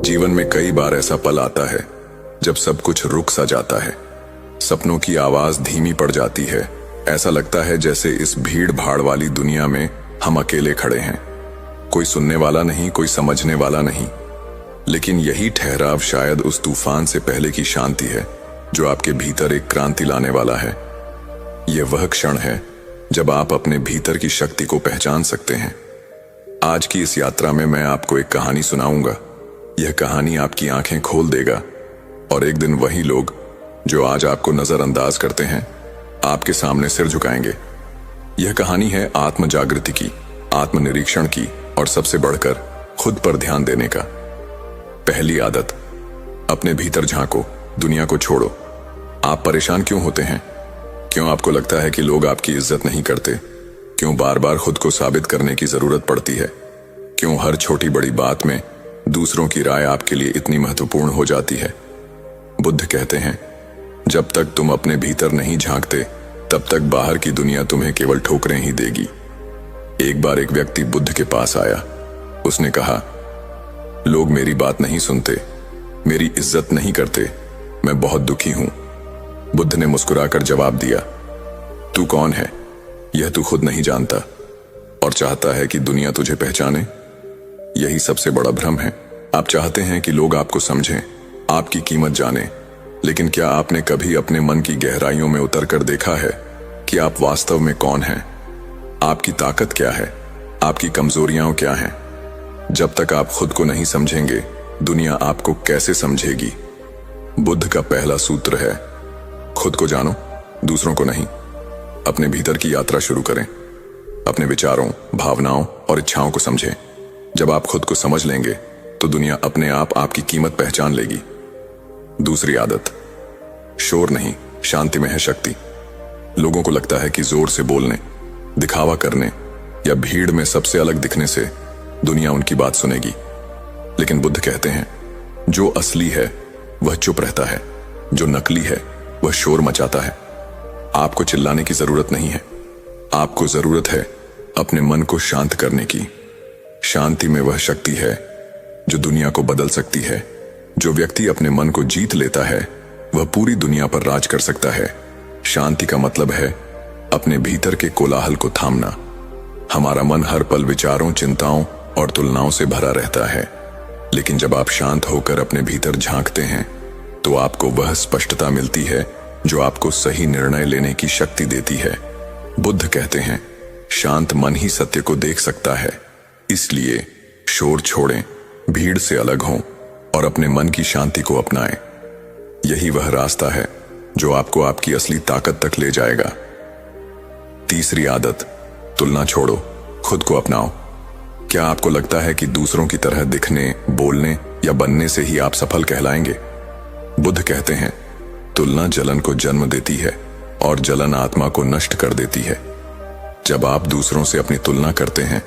जीवन में कई बार ऐसा पल आता है जब सब कुछ रुक सा जाता है। सपनों की आवाज धीमी पड़ जाती है। ऐसा लगता है जैसे इस भीड़ भाड़ वाली दुनिया में हम अकेले खड़े हैं। कोई सुनने वाला नहीं, कोई समझने वाला नहीं। लेकिन यही ठहराव शायद उस तूफान से पहले की शांति है जो आपके भीतर एक क्रांति लाने वाला है। यह वह क्षण है जब आप अपने भीतर की शक्ति को पहचान सकते हैं। आज की इस यात्रा में मैं आपको एक कहानी सुनाऊंगा। यह कहानी आपकी आंखें खोल देगा और एक दिन वही लोग जो आज आपको नजरअंदाज करते हैं आपके सामने सिर झुकाएंगे। यह कहानी है आत्म जागृति की, आत्मनिरीक्षण की और सबसे बढ़कर खुद पर ध्यान देने का। पहली आदत, अपने भीतर झांको, दुनिया को छोड़ो। आप परेशान क्यों होते हैं? क्यों आपको लगता है कि लोग आपकी इज्जत नहीं करते? क्यों बार बार खुद को साबित करने की जरूरत पड़ती है? क्यों हर छोटी बड़ी बात में दूसरों की राय आपके लिए इतनी महत्वपूर्ण हो जाती है? बुद्ध कहते हैं, जब तक तुम अपने भीतर नहीं झांकते तब तक बाहर की दुनिया तुम्हें केवल ठोकरें ही देगी। एक बार एक व्यक्ति बुद्ध के पास आया। उसने कहा, लोग मेरी बात नहीं सुनते, मेरी इज्जत नहीं करते, मैं बहुत दुखी हूं। बुद्ध ने मुस्कुराकर जवाब दिया, तू कौन है यह तू खुद नहीं जानता और चाहता है कि दुनिया तुझे पहचाने। यही सबसे बड़ा भ्रम है। आप चाहते हैं कि लोग आपको समझें, आपकी कीमत जाने, लेकिन क्या आपने कभी अपने मन की गहराइयों में उतरकर देखा है कि आप वास्तव में कौन हैं? आपकी ताकत क्या है? आपकी कमजोरियां क्या हैं? जब तक आप खुद को नहीं समझेंगे, दुनिया आपको कैसे समझेगी? बुद्ध का पहला सूत्र है, खुद को जानो, दूसरों को नहीं। अपने भीतर की यात्रा शुरू करें। अपने विचारों, भावनाओं और इच्छाओं को समझें। जब आप खुद को समझ लेंगे तो दुनिया अपने आप आपकी कीमत पहचान लेगी। दूसरी आदत, शोर नहीं, शांति में है शक्ति। लोगों को लगता है कि जोर से बोलने, दिखावा करने या भीड़ में सबसे अलग दिखने से दुनिया उनकी बात सुनेगी। लेकिन बुद्ध कहते हैं, जो असली है वह चुप रहता है, जो नकली है वह शोर मचाता है। आपको चिल्लाने की जरूरत नहीं है, आपको जरूरत है अपने मन को शांत करने की। शांति में वह शक्ति है जो दुनिया को बदल सकती है। जो व्यक्ति अपने मन को जीत लेता है वह पूरी दुनिया पर राज कर सकता है। शांति का मतलब है अपने भीतर के कोलाहल को थामना। हमारा मन हर पल विचारों, चिंताओं और तुलनाओं से भरा रहता है, लेकिन जब आप शांत होकर अपने भीतर झांकते हैं तो आपको वह स्पष्टता मिलती है जो आपको सही निर्णय लेने की शक्ति देती है। बुद्ध कहते हैं, शांत मन ही सत्य को देख सकता है। इसलिए शोर छोड़ें, भीड़ से अलग हों और अपने मन की शांति को अपनाएं। यही वह रास्ता है जो आपको आपकी असली ताकत तक ले जाएगा। तीसरी आदत, तुलना छोड़ो, खुद को अपनाओ। क्या आपको लगता है कि दूसरों की तरह दिखने, बोलने या बनने से ही आप सफल कहलाएंगे? बुद्ध कहते हैं, तुलना जलन को जन्म देती है और जलन आत्मा को नष्ट कर देती है। जब आप दूसरों से अपनी तुलना करते हैं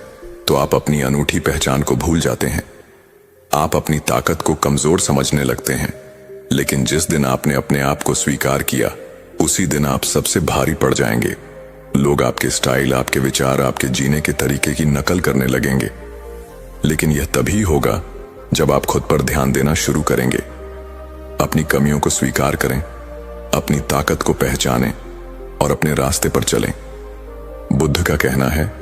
तो आप अपनी अनूठी पहचान को भूल जाते हैं। आप अपनी ताकत को कमजोर समझने लगते हैं। लेकिन जिस दिन आपने अपने आप को स्वीकार किया, उसी दिन आप सबसे भारी पड़ जाएंगे। लोग आपके स्टाइल, आपके विचार, आपके जीने के तरीके की नकल करने लगेंगे। लेकिन यह तभी होगा जब आप खुद पर ध्यान देना शुरू करेंगे। अपनी कमियों को स्वीकार करें, अपनी ताकत को पहचानें और अपने रास्ते पर चलें। बुद्ध का कहना है,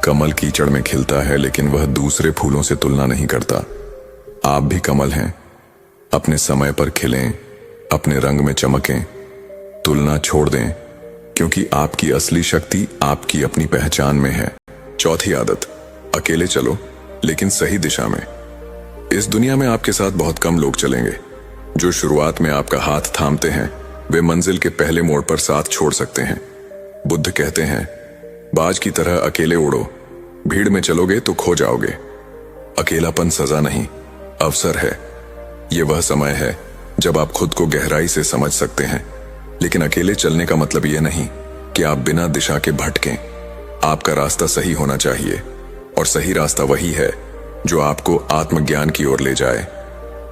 कमल कीचड़ में खिलता है लेकिन वह दूसरे फूलों से तुलना नहीं करता। आप भी कमल हैं, अपने समय पर खिलें, अपने रंग में चमकें। तुलना छोड़ दें, क्योंकि आपकी असली शक्ति आपकी अपनी पहचान में है। चौथी आदत, अकेले चलो लेकिन सही दिशा में। इस दुनिया में आपके साथ बहुत कम लोग चलेंगे। जो शुरुआत में आपका हाथ थामते हैं वे मंजिल के पहले मोड़ पर साथ छोड़ सकते हैं। बुद्ध कहते हैं, बाज की तरह अकेले उड़ो, भीड़ में चलोगे तो खो जाओगे। अकेलापन सजा नहीं, अवसर है। यह वह समय है जब आप खुद को गहराई से समझ सकते हैं। लेकिन अकेले चलने का मतलब यह नहीं कि आप बिना दिशा के भटकें। आपका रास्ता सही होना चाहिए और सही रास्ता वही है जो आपको आत्मज्ञान की ओर ले जाए।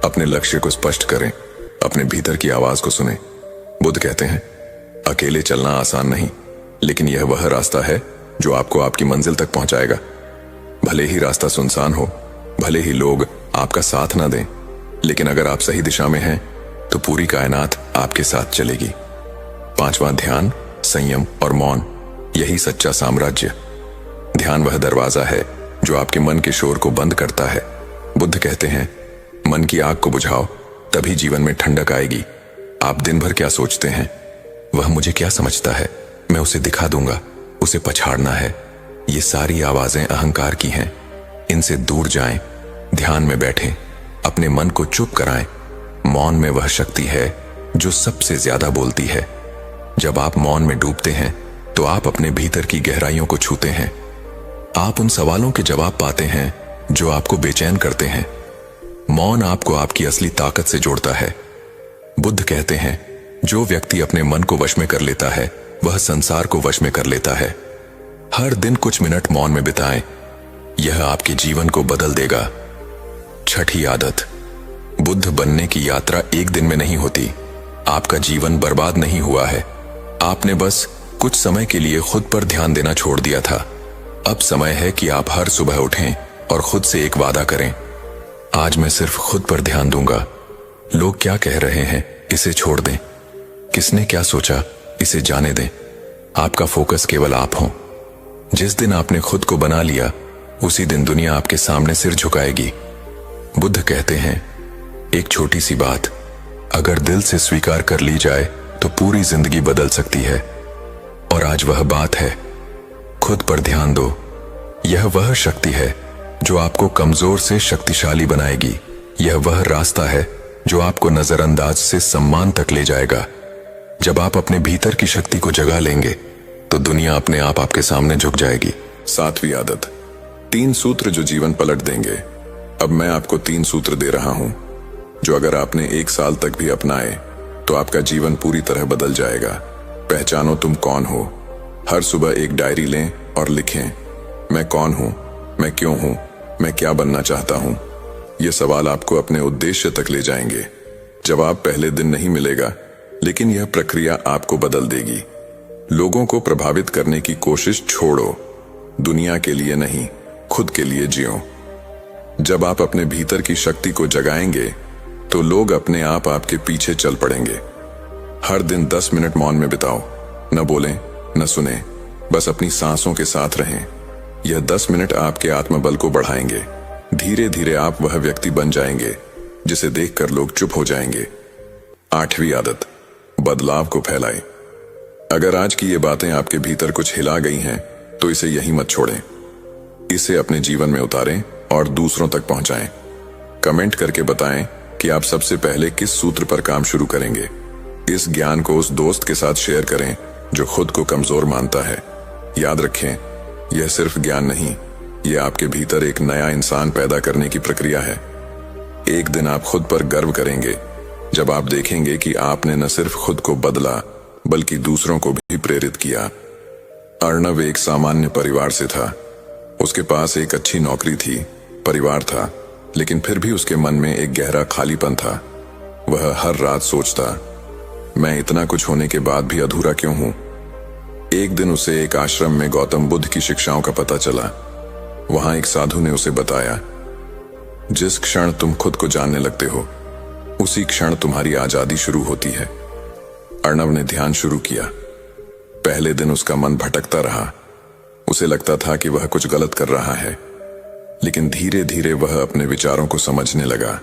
अपने लक्ष्य को स्पष्ट करें, अपने भीतर की आवाज को सुनें। बुद्ध कहते हैं, अकेले चलना आसान नहीं, लेकिन यह वह रास्ता है जो आपको आपकी मंजिल तक पहुंचाएगा। भले ही रास्ता सुनसान हो, भले ही लोग आपका साथ ना दें, लेकिन अगर आप सही दिशा में हैं तो पूरी कायनात आपके साथ चलेगी। पांचवां, ध्यान, संयम और मौन, यही सच्चा साम्राज्य। ध्यान वह दरवाजा है जो आपके मन के शोर को बंद करता है। बुद्ध कहते हैं, मन की आग को बुझाओ, तभी जीवन में ठंडक आएगी। आप दिन भर क्या सोचते हैं? वह मुझे क्या समझता है, मैं उसे दिखा दूंगा, उसे पछाड़ना है। ये सारी आवाजें अहंकार की हैं। इनसे दूर जाएं, ध्यान में बैठें, अपने मन को चुप कराएं। मौन में वह शक्ति है जो सबसे ज्यादा बोलती है। जब आप मौन में डूबते हैं तो आप अपने भीतर की गहराइयों को छूते हैं। आप उन सवालों के जवाब पाते हैं जो आपको बेचैन करते हैं। मौन आपको आपकी असली ताकत से जोड़ता है। बुद्ध कहते हैं, जो व्यक्ति अपने मन को वश में कर लेता है वह संसार को वश में कर लेता है। हर दिन कुछ मिनट मौन में बिताएं, यह आपके जीवन को बदल देगा। छठी आदत, बुद्ध बनने की यात्रा एक दिन में नहीं होती। आपका जीवन बर्बाद नहीं हुआ है, आपने बस कुछ समय के लिए खुद पर ध्यान देना छोड़ दिया था। अब समय है कि आप हर सुबह उठें और खुद से एक वादा करें, आज मैं सिर्फ खुद पर ध्यान दूंगा। लोग क्या कह रहे हैं इसे छोड़ दें, किसने क्या सोचा इसे जाने दें। आपका फोकस केवल आप हो। जिस दिन आपने खुद को बना लिया उसी दिन दुनिया आपके सामने सिर झुकाएगी। बुद्ध कहते हैं, एक छोटी सी बात अगर दिल से स्वीकार कर ली जाए तो पूरी जिंदगी बदल सकती है। और आज वह बात है, खुद पर ध्यान दो। यह वह शक्ति है जो आपको कमजोर से शक्तिशाली बनाएगी। यह वह रास्ता है जो आपको नजरअंदाज से सम्मान तक ले जाएगा। जब आप अपने भीतर की शक्ति को जगा लेंगे तो दुनिया अपने आप आपके सामने झुक जाएगी। सातवीं आदत, 3 सूत्र जो जीवन पलट देंगे। अब मैं आपको 3 सूत्र दे रहा हूं जो अगर आपने 1 साल तक भी अपनाए तो आपका जीवन पूरी तरह बदल जाएगा। पहचानो तुम कौन हो। हर सुबह एक डायरी लें और लिखें, मैं कौन हूं, मैं क्यों हूं, मैं क्या बनना चाहता हूं। ये सवाल आपको अपने उद्देश्य तक ले जाएंगे। जवाब पहले दिन नहीं मिलेगा, लेकिन यह प्रक्रिया आपको बदल देगी। लोगों को प्रभावित करने की कोशिश छोड़ो, दुनिया के लिए नहीं, खुद के लिए जियो। जब आप अपने भीतर की शक्ति को जगाएंगे तो लोग अपने आप आपके पीछे चल पड़ेंगे। हर दिन 10 मिनट मौन में बिताओ, न बोलें न सुने, बस अपनी सांसों के साथ रहें। यह 10 मिनट आपके आत्मबल को बढ़ाएंगे। धीरे धीरे आप वह व्यक्ति बन जाएंगे जिसे देखकर लोग चुप हो जाएंगे। 8वीं आदत, बदलाव को फैलाएं। अगर आज की ये बातें आपके भीतर कुछ हिला गई हैं तो इसे यहीं मत छोड़ें। इसे अपने जीवन में उतारें और दूसरों तक पहुंचाएं। कमेंट करके बताएं कि आप सबसे पहले किस सूत्र पर काम शुरू करेंगे। इस ज्ञान को उस दोस्त के साथ शेयर करें जो खुद को कमजोर मानता है। याद रखें, यह सिर्फ ज्ञान नहीं, यह आपके भीतर एक नया इंसान पैदा करने की प्रक्रिया है। एक दिन आप खुद पर गर्व करेंगे जब आप देखेंगे कि आपने न सिर्फ खुद को बदला बल्कि दूसरों को भी प्रेरित किया। अर्णव एक सामान्य परिवार से था। उसके पास एक अच्छी नौकरी थी, परिवार था, लेकिन फिर भी उसके मन में एक गहरा खालीपन था। वह हर रात सोचता, मैं इतना कुछ होने के बाद भी अधूरा क्यों हूं। एक दिन उसे एक आश्रम में गौतम बुद्ध की शिक्षाओं का पता चला। वहां एक साधु ने उसे बताया, जिस क्षण तुम खुद को जानने लगते हो उसी क्षण तुम्हारी आजादी शुरू होती है। अर्णव ने ध्यान शुरू किया। पहले दिन उसका मन भटकता रहा। उसे लगता था कि वह कुछ गलत कर रहा है, लेकिन धीरे धीरे वह अपने विचारों को समझने लगा।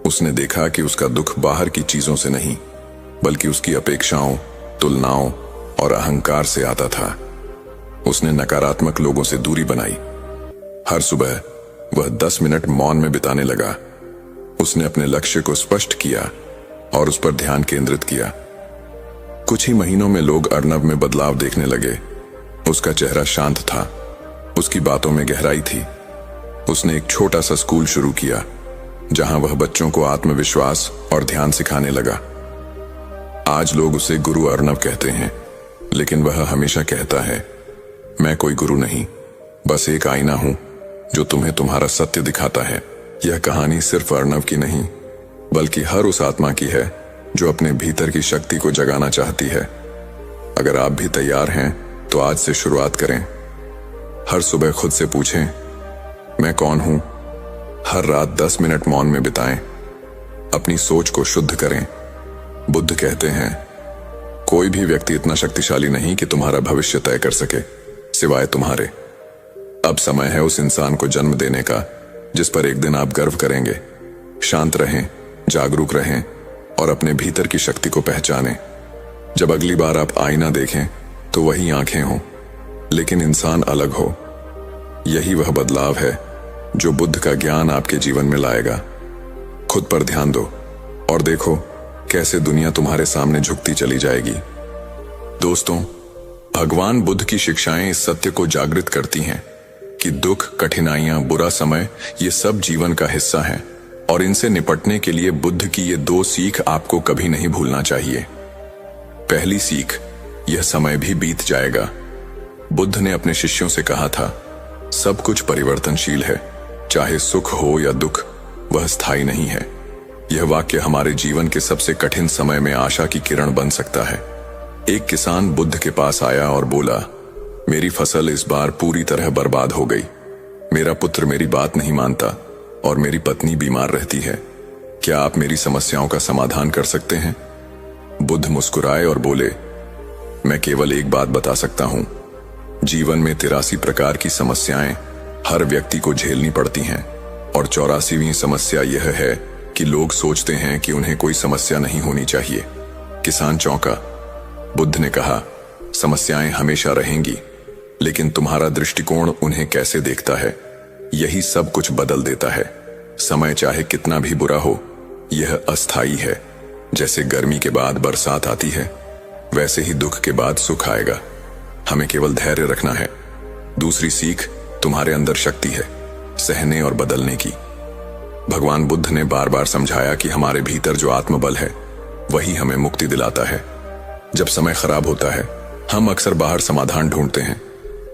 उसने देखा कि उसका दुख बाहर की चीजों से नहीं बल्कि उसकी अपेक्षाओं, तुलनाओं और अहंकार से आता था। उसने नकारात्मक लोगों से दूरी बनाई। हर सुबह वह 10 मिनट मौन में बिताने लगा। उसने अपने लक्ष्य को स्पष्ट किया और उस पर ध्यान केंद्रित किया। कुछ ही महीनों में लोग अर्णव में बदलाव देखने लगे। उसका चेहरा शांत था, उसकी बातों में गहराई थी। उसने एक छोटा सा स्कूल शुरू किया जहां वह बच्चों को आत्मविश्वास और ध्यान सिखाने लगा। आज लोग उसे गुरु अर्णव कहते हैं, लेकिन वह हमेशा कहता है, मैं कोई गुरु नहीं, बस एक आईना हूं जो तुम्हें तुम्हारा सत्य दिखाता है। यह कहानी सिर्फ अर्णव की नहीं बल्कि हर उस आत्मा की है जो अपने भीतर की शक्ति को जगाना चाहती है। अगर आप भी तैयार हैं तो आज से शुरुआत करें। हर सुबह खुद से पूछें, मैं कौन हूं। हर रात 10 मिनट मौन में बिताएं। अपनी सोच को शुद्ध करें। बुद्ध कहते हैं, कोई भी व्यक्ति इतना शक्तिशाली नहीं कि तुम्हारा भविष्य तय कर सके, सिवाय तुम्हारे। अब समय है उस इंसान को जन्म देने का जिस पर एक दिन आप गर्व करेंगे। शांत रहें, जागरूक रहें और अपने भीतर की शक्ति को पहचानें। जब अगली बार आप आईना देखें तो वही आंखें हों, लेकिन इंसान अलग हो। यही वह बदलाव है जो बुद्ध का ज्ञान आपके जीवन में लाएगा। खुद पर ध्यान दो और देखो कैसे दुनिया तुम्हारे सामने झुकती चली जाएगी। दोस्तों, भगवान बुद्ध की शिक्षाएं इस सत्य को जागृत करती हैं कि दुख, कठिनाइयां, बुरा समय ये सब जीवन का हिस्सा हैं और इनसे निपटने के लिए बुद्ध की ये 2 सीख आपको कभी नहीं भूलना चाहिए। पहली सीख, यह समय भी बीत जाएगा। बुद्ध ने अपने शिष्यों से कहा था, सब कुछ परिवर्तनशील है, चाहे सुख हो या दुख, वह स्थायी नहीं है। यह वाक्य हमारे जीवन के सबसे कठिन समय में आशा की किरण बन सकता है। एक किसान बुद्ध के पास आया और बोला, मेरी फसल इस बार पूरी तरह बर्बाद हो गई। मेरा पुत्र मेरी बात नहीं मानता और मेरी पत्नी बीमार रहती है। क्या आप मेरी समस्याओं का समाधान कर सकते हैं? बुद्ध मुस्कुराए और बोले, मैं केवल एक बात बता सकता हूं। जीवन में 83 प्रकार की समस्याएं हर व्यक्ति को झेलनी पड़ती हैं और 84वीं समस्या यह है कि लोग सोचते हैं कि उन्हें कोई समस्या नहीं होनी चाहिए। किसान चौंका। बुद्ध ने कहा, समस्याएं हमेशा रहेंगी, लेकिन तुम्हारा दृष्टिकोण उन्हें कैसे देखता है, यही सब कुछ बदल देता है। समय चाहे कितना भी बुरा हो, यह अस्थायी है। जैसे गर्मी के बाद बरसात आती है, वैसे ही दुख के बाद सुख आएगा। हमें केवल धैर्य रखना है। दूसरी सीख, तुम्हारे अंदर शक्ति है सहने और बदलने की। भगवान बुद्ध ने बार बार समझाया कि हमारे भीतर जो आत्मबल है वही हमें मुक्ति दिलाता है। जब समय खराब होता है, हम अक्सर बाहर समाधान ढूंढते हैं,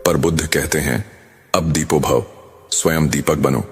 पर बुद्ध कहते हैं, अब दीपो भव, स्वयं दीपक बनो।